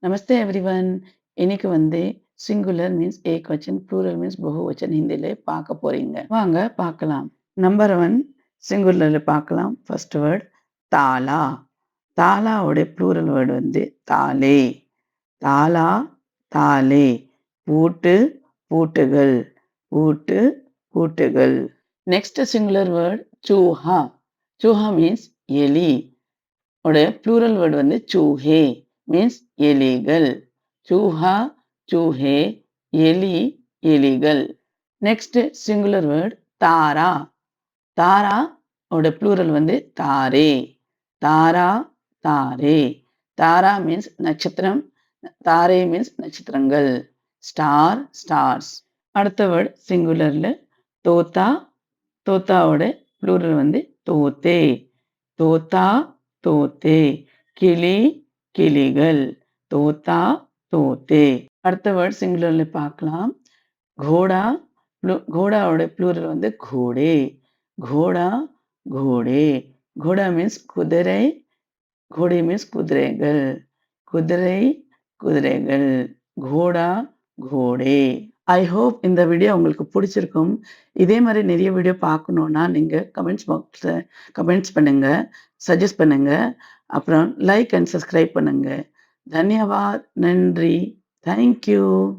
नमस्ते एवरीवन। இன்னைக்கு singular means ஏகவச்சன், plural means பகுவச்சன் ஹிந்தில பார்க்க போறீங்க. வாங்க பார்க்கலாம். நம்பர் 1 சிங்குலர்ல பார்க்கலாம். ஃபர்ஸ்ட் வேர்ட் தாலா. தாலாவோட ப்ளூரல் வேர்டு தாலே. தாலா, தாலே. பூட்டு, பூட்டுகள். பூட்டு, பூட்டுகள். நெக்ஸ்ட் சிங்குலர் வேர்ட் சூஹா. சூஹா மீன்ஸ் எலி. உடைய ப்ளூரல் வேர்டு சூஹே மீன்ஸ் எலிகள். சூஹா, சூஹே, எலி, எலிகள். நெக்ஸ்ட் சிங்குலர் வேர்ட் தாரா. தாரா ஓட ப்ளூரல் தாரே. தாரா, தாரே. தாரா மீன்ஸ் நட்சத்திரம், தாரே மீன்ஸ் நட்சத்திரங்கள். Star, stars. அடுத்த வேர்ட் சிங்குலர்ல தோத்தா. தோத்தாவோட ப்ளூரல் தோத்தே. தோத்தா, தோத்தே. கிளி, கிளிகள். தோத்தா, தோத்தே. அடுத்த வேர்ட் சிங்குலர்ல பார்க்கலாம். घोड़ा. घोड़ाவோட ப்ளூரல் घोड़े. घोड़ा, घोड़े. घोड़ा மீன்ஸ் குதிரை. घोड़े மீன்ஸ் குதிரைகள். குதிரை, குதிரைகள். घोड़ा, घोड़े. ஐ ஹோப் இந்த வீடியோ உங்களுக்கு பிடிச்சிருக்கும். இதே மாதிரி நிறைய வீடியோ பார்க்கணுன்னா நீங்கள் கமெண்ட்ஸ் பாக்ஸில் கமெண்ட்ஸ் பண்ணுங்க, சஜஸ்ட் பண்ணுங்க. அப்புறம் லைக் அண்ட் சப்ஸ்கிரைப் பண்ணுங்க. தன்யவாத், நன்றி, தேங்க்யூ.